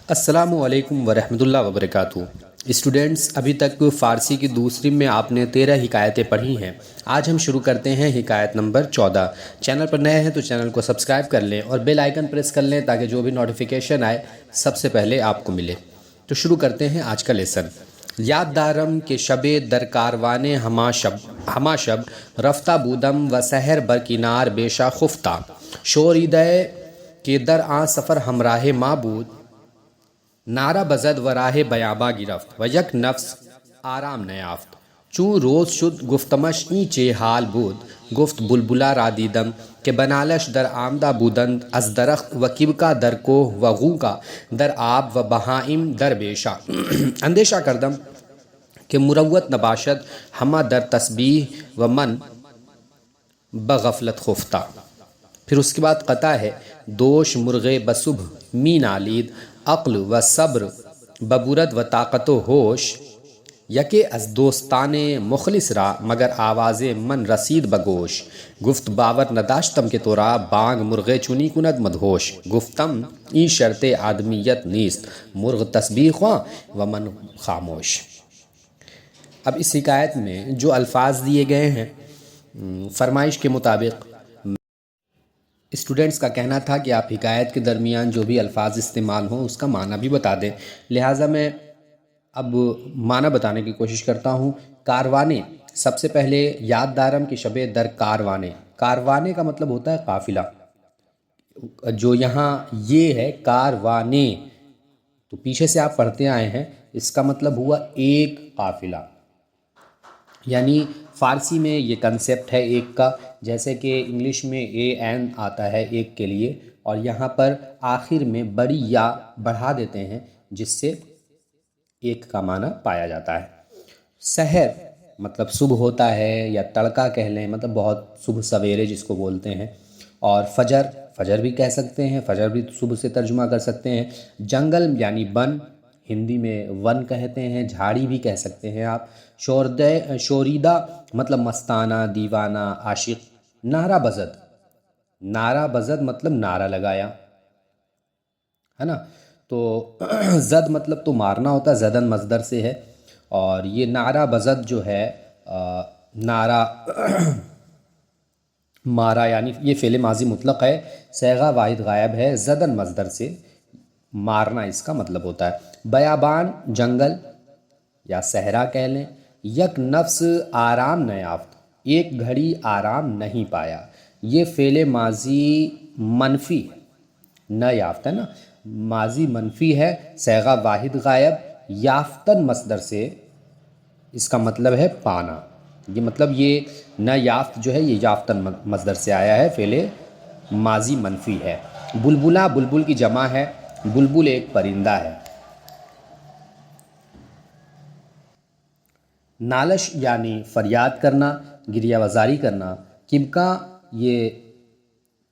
السلام علیکم ورحمۃ اللہ وبرکاتہ۔ اسٹوڈینٹس، ابھی تک فارسی کی دوسری میں آپ نے 13 حکایتیں پڑھی ہیں۔ آج ہم شروع کرتے ہیں حکایت نمبر 14۔ چینل پر نئے ہیں تو چینل کو سبسکرائب کر لیں اور بیل آئیکن پریس کر لیں تاکہ جو بھی نوٹیفیکیشن آئے سب سے پہلے آپ کو ملے۔ تو شروع کرتے ہیں آج کا لیسن۔ یاد دارم کہ شب در کاروان ہما شب رفتہ بودم و سحر برکنار بیشا خفتہ شوریدہ کہ در آن سفر ہمراہ معبود نعرہ بزد و راہ بیاباں گرفت و یک نفس آرام نیافت چون روز شد گفتمش این چه حال بود گفت بلبلا را دیدم که بنالش در آمدہ بودند از درخت و کبکا در کوه و غوکا در آب و بہائم در بیشا اندیشہ کردم کہ مروت نباشد ہما در تسبیح و من بغفلت خفتہ۔ پھر اس کے بعد قطع ہے دوش مرغے بصبح می نالید عقل و صبر ببورد و طاقت و ہوش یکے از دوستان مخلص را مگر آواز من رسید بگوش گفت باور نداشتم کہ تو را بانگ مرغے چونی کند مدہوش گفتم این شرط آدمیت نیست مرغ تسبیح خواں و من خاموش۔ اب اس حکایت میں جو الفاظ دیے گئے ہیں فرمائش کے مطابق اسٹوڈنٹس کا کہنا تھا کہ آپ حکایت کے درمیان جو بھی الفاظ استعمال ہوں اس کا معنی بھی بتا دیں، لہٰذا میں اب معنی بتانے کی کوشش کرتا ہوں۔ کاروانے، سب سے پہلے یاد دارم کہ شب در کاروانے، کاروانے کا مطلب ہوتا ہے قافلہ۔ جو یہاں یہ ہے کاروانے تو پیچھے سے آپ پڑھتے آئے ہیں، اس کا مطلب ہوا ایک قافلہ، یعنی فارسی میں یہ کنسیپٹ ہے ایک کا، جیسے کہ انگلش میں اے این آتا ہے ایک کے لیے، اور یہاں پر آخر میں بڑی یا بڑھا دیتے ہیں جس سے ایک کا معنی پایا جاتا ہے۔ سحر مطلب صبح ہوتا ہے یا تڑکا کہہ لیں، مطلب بہت صبح سویرے جس کو بولتے ہیں، اور فجر، فجر بھی کہہ سکتے ہیں، فجر بھی صبح سے ترجمہ کر سکتے ہیں۔ جنگل یعنی بن، ہندی میں ون کہتے ہیں، جھاڑی بھی کہہ سکتے ہیں آپ۔ شوریدہ مطلب مستانہ، دیوانہ، عاشق۔ نعرہ بزد، نعرہ بزد مطلب نعرہ لگایا ہے نا، تو زد مطلب تو مارنا ہوتا ہے، زدن مصدر سے ہے، اور یہ نعرہ بزد جو ہے نعرہ مارا، یعنی یہ فعل ماضی مطلق ہے، صیغہ واحد غائب ہے، زدن مصدر سے مارنا اس کا مطلب ہوتا ہے۔ بیابان جنگل یا صحرا کہہ لیں۔ یک نفس آرام نیافت، ایک گھڑی آرام نہیں پایا، یہ فعل ماضی منفی نیافت ہے نا، ماضی منفی ہے، صیغہ واحد غائب، یافتن مصدر سے اس کا مطلب ہے پانا، یہ مطلب یہ نیافت جو ہے یہ یافتن مصدر سے آیا ہے، فعل ماضی منفی ہے۔ بلبلا بلبل کی جمع ہے، بلبل ایک پرندہ ہے۔ نالش یعنی فریاد کرنا، گریہ وزاری کرنا۔ کبکا یہ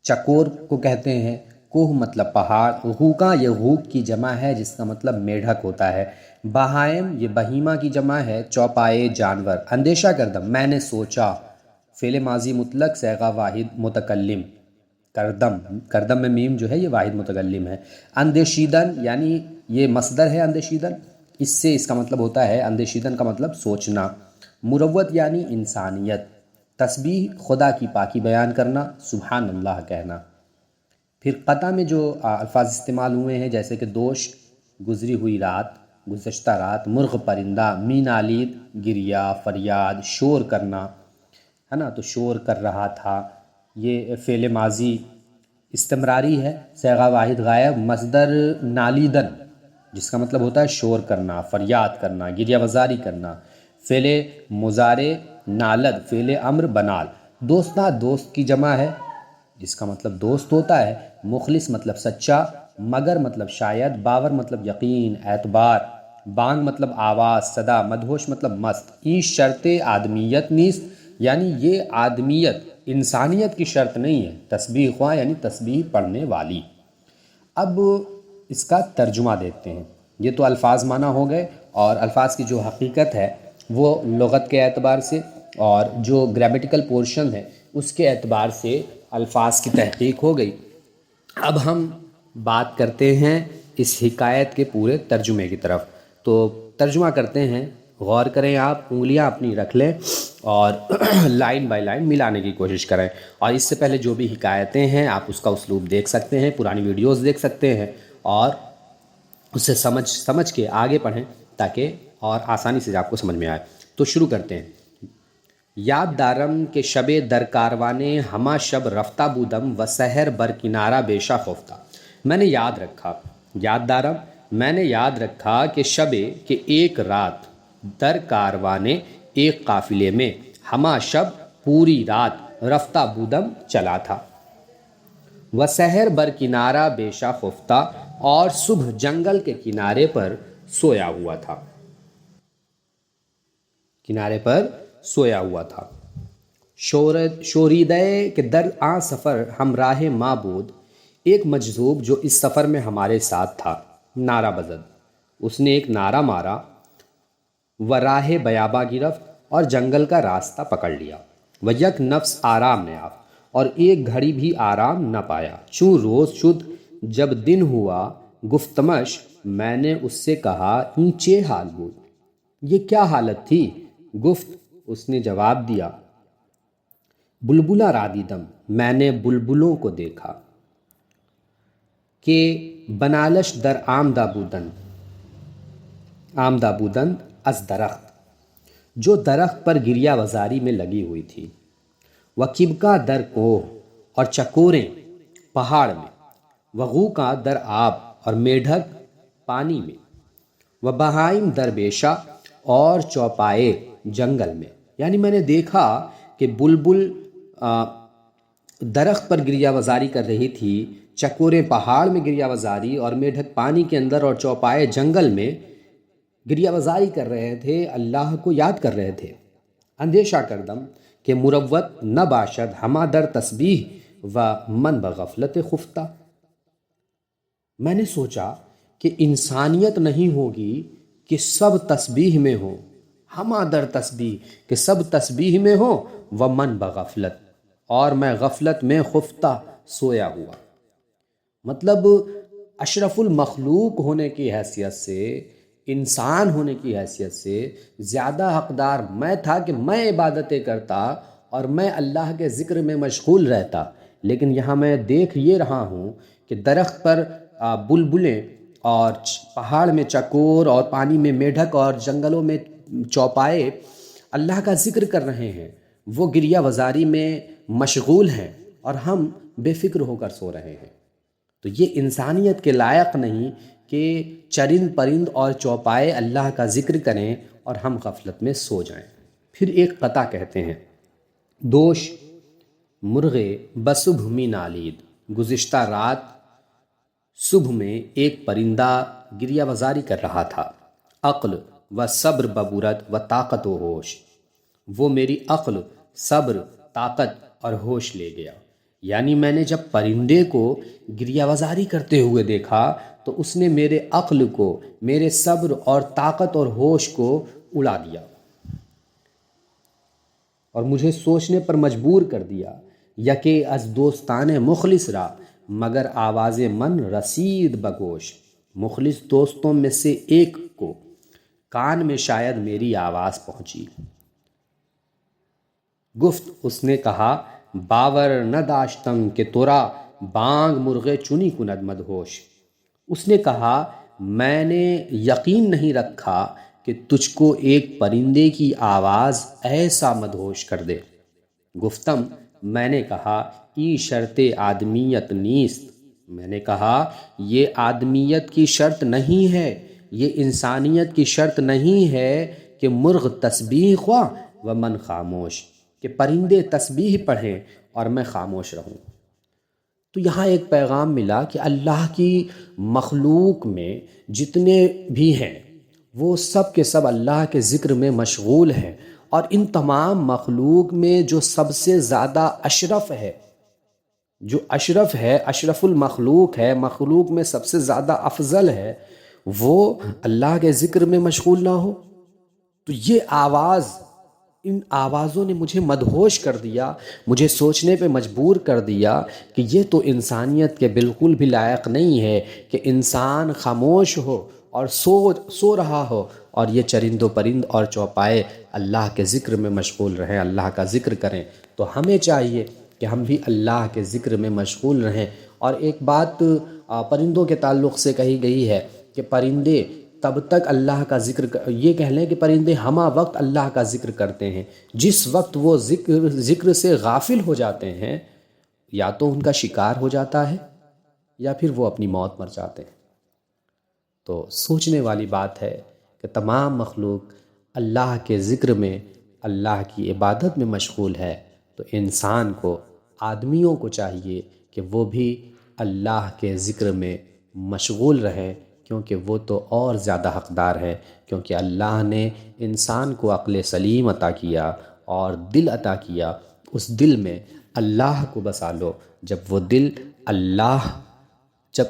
چکور کو کہتے ہیں، کوہ مطلب پہاڑ، غوکا یہ غوک کی جمع ہے جس کا مطلب میڈھک ہوتا ہے۔ بہائم یہ بہیمہ کی جمع ہے، چوپائے جانور۔ اندیشہ کردم میں نے سوچا، فعل ماضی مطلق صیغہ واحد متکلم، کردم، کردم میں میم جو ہے یہ واحد متکلم ہے۔ اندیشیدن یعنی یہ مصدر ہے اندیشیدن، اس سے اس کا مطلب ہوتا ہے اندیشیدن کا مطلب سوچنا۔ مروت یعنی انسانیت۔ تسبیح خدا کی پاکی بیان کرنا، سبحان اللہ کہنا۔ پھر قطع میں جو الفاظ استعمال ہوئے ہیں جیسے کہ دوش گزری ہوئی رات، گزشتہ رات، مرغ پرندہ، می نالید گریہ فریاد، شور کرنا ہے نا، تو شور کر رہا تھا، یہ فعل ماضی استمراری ہے، صیغہ واحد غائب، مصدر نالیدن جس کا مطلب ہوتا ہے شور کرنا، فریاد کرنا، گریہ وزاری کرنا۔ فعل مضارع نالد، فعل امر بنال۔ دوستہ دوست کی جمع ہے جس کا مطلب دوست ہوتا ہے۔ مخلص مطلب سچا، مگر مطلب شاید، باور مطلب یقین، اعتبار۔ بانگ مطلب آواز، صدا۔ مدہوش مطلب مست۔ این شرط آدمیت نیست، یعنی یہ آدمیت، انسانیت کی شرط نہیں ہے، تسبیح خواں یعنی تسبیح پڑھنے والی۔ اب اس کا ترجمہ دیکھتے ہیں۔ یہ تو الفاظ معنی ہو گئے، اور الفاظ کی جو حقیقت ہے وہ لغت کے اعتبار سے اور جو گرامیٹیکل پورشن ہے اس کے اعتبار سے الفاظ کی تحقیق ہو گئی۔ اب ہم بات کرتے ہیں اس حکایت کے پورے ترجمے کی طرف۔ تو ترجمہ کرتے ہیں، غور کریں، آپ انگلیاں اپنی رکھ لیں اور لائن بائی لائن ملانے کی کوشش کریں۔ اور اس سے پہلے جو بھی حکایتیں ہیں آپ اس کا اسلوب دیکھ سکتے ہیں، پرانی ویڈیوز دیکھ سکتے ہیں اور اسے سمجھ کے آگے پڑھیں تاکہ اور آسانی سے آپ کو سمجھ میں آئے۔ تو شروع کرتے ہیں۔ یاد دارم کہ شب در کاروانے ہما شب رفتہ بودم و سحر بر کنارہ بیشہ خفتہ۔ میں نے یاد رکھا، یاد دارم میں نے یاد رکھا کہ کہ ایک رات، در کاروانے ایک قافلے میں، ہما شب پوری رات، رفتہ بودم چلا تھا، و سحر بر کنارہ بیشہ خفتہ اور صبح جنگل کے کنارے پر سویا ہوا تھا، کنارے پر سویا ہوا تھا۔ شوریدے کہ در آ سفر ہمراہ ما بود، ایک مجذوب جو اس سفر میں ہمارے ساتھ تھا، نعرہ بزد، اس نے ایک نعرہ مارا، و راہ بیابا گرفت، اور جنگل کا راستہ پکڑ لیا، و یک نفس آرام نہ یافت، اور ایک گھڑی بھی آرام نہ پایا، چون روز شد، جب دن ہوا، گفتمش میں نے اس سے کہا، اینچے حال بود، یہ کیا حالت تھی؟ گفت، اس نے جواب دیا، بلبلا را دیدم، میں نے بلبلوں کو دیکھا، کہ بنالش در آمدہ بودن از درخت، جو درخت پر گریہ وزاری میں لگی ہوئی تھی، وکبکا در کوہ، اور چکوریں پہاڑ میں، وغوکا در آب، اور میڈھک پانی میں، وبہائم در بیشہ، اور چوپائے جنگل میں۔ یعنی میں نے دیکھا کہ بلبل درخت پر گریہ وزاری کر رہی تھی، چکوریں پہاڑ میں گریہ وزاری، اور میڈھک پانی کے اندر اور چوپائے جنگل میں گریہ وزاری کر رہے تھے، اللہ کو یاد کر رہے تھے۔ اندیشہ کردم کہ مروت نہ باشد ہما در تسبیح و من بغفلت خفتہ، میں نے سوچا کہ انسانیت نہیں ہوگی کہ سب تسبیح میں ہو، ہما در تسبیح کہ سب تسبیح میں ہو، و من بغفلت، اور میں غفلت میں خفتہ سویا ہوا۔ مطلب اشرف المخلوق ہونے کی حیثیت سے، انسان ہونے کی حیثیت سے زیادہ حقدار میں تھا کہ میں عبادتیں کرتا اور میں اللہ کے ذکر میں مشغول رہتا، لیکن یہاں میں دیکھ یہ رہا ہوں کہ درخت پر بلبلیں، اور پہاڑ میں چکور، اور پانی میں میڈھک، اور جنگلوں میں چوپائے اللہ کا ذکر کر رہے ہیں، وہ گریہ وزاری میں مشغول ہیں اور ہم بے فکر ہو کر سو رہے ہیں۔ تو یہ انسانیت کے لائق نہیں کہ چرند پرند اور چوپائے اللہ کا ذکر کریں اور ہم غفلت میں سو جائیں۔ پھر ایک قطع کہتے ہیں، دوش مرغے بصبح می نالید، گزشتہ رات صبح میں ایک پرندہ گریہ وزاری کر رہا تھا، عقل و صبر ببورت و طاقت و ہوش، وہ میری عقل، صبر، طاقت اور ہوش لے گیا۔ یعنی میں نے جب پرندے کو گریہ وزاری کرتے ہوئے دیکھا تو اس نے میرے عقل کو، میرے صبر اور طاقت اور ہوش کو اڑا دیا اور مجھے سوچنے پر مجبور کر دیا۔ یکے از دوستان مخلص را مگر آواز من رسید بگوش، مخلص دوستوں میں سے ایک کو کان میں شاید میری آواز پہنچی۔ گفت، اس نے کہا، باور نہ داشتم کہ تورا بانگ مرغے چنی کند مدہوش، اس نے کہا، میں نے یقین نہیں رکھا کہ تجھ کو ایک پرندے کی آواز ایسا مدہوش کر دے۔ گفتم، میں نے کہا، ای شرط آدمیت نیست، میں نے کہا یہ آدمیت کی شرط نہیں ہے، یہ انسانیت کی شرط نہیں ہے کہ مرغ تسبیح خواہ و من خاموش، کہ پرندے تسبیح پڑھیں اور میں خاموش رہوں۔ تو یہاں ایک پیغام ملا کہ اللہ کی مخلوق میں جتنے بھی ہیں وہ سب کے سب اللہ کے ذکر میں مشغول ہیں، اور ان تمام مخلوق میں جو سب سے زیادہ اشرف ہے، جو اشرف ہے، اشرف المخلوق ہے، مخلوق میں سب سے زیادہ افضل ہے، وہ اللہ کے ذکر میں مشغول نہ ہو۔ تو یہ آواز ان آوازوں نے مجھے مدہوش کر دیا، مجھے سوچنے پہ مجبور کر دیا کہ یہ تو انسانیت کے بالکل بھی لائق نہیں ہے کہ انسان خاموش ہو اور سو رہا ہو اور یہ چرند و پرند اور چوپائے اللہ کے ذکر میں مشغول رہیں، اللہ کا ذکر کریں۔ تو ہمیں چاہیے کہ ہم بھی اللہ کے ذکر میں مشغول رہیں۔ اور ایک بات پرندوں کے تعلق سے کہی گئی ہے کہ پرندے تب تک اللہ کا یہ کہہ لیں کہ پرندے ہمہ وقت اللہ کا ذکر کرتے ہیں، جس وقت وہ ذکر سے غافل ہو جاتے ہیں یا تو ان کا شکار ہو جاتا ہے یا پھر وہ اپنی موت مر جاتے ہیں۔ تو سوچنے والی بات ہے کہ تمام مخلوق اللہ کے ذکر میں، اللہ کی عبادت میں مشغول ہے، تو انسان کو، آدمیوں کو چاہیے کہ وہ بھی اللہ کے ذکر میں مشغول رہیں، کیونکہ وہ تو اور زیادہ حقدار ہے، کیونکہ اللہ نے انسان کو عقل سلیم عطا کیا اور دل عطا کیا۔ اس دل میں اللہ کو بسا لو۔ جب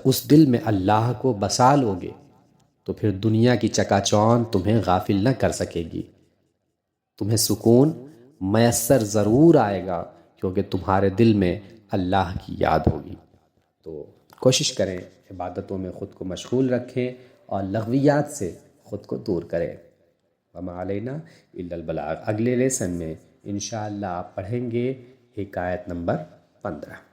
اس دل میں اللہ کو بسا لو گے تو پھر دنیا کی چکا چوند تمہیں غافل نہ کر سکے گی، تمہیں سکون میسر ضرور آئے گا، کیونکہ تمہارے دل میں اللہ کی یاد ہوگی۔ تو کوشش کریں عبادتوں میں خود کو مشغول رکھیں اور لغویات سے خود کو دور کریں۔ وما علینا الا البلاغ۔ اگلے لیسن میں انشاءاللہ آپ پڑھیں گے حکایت نمبر 15۔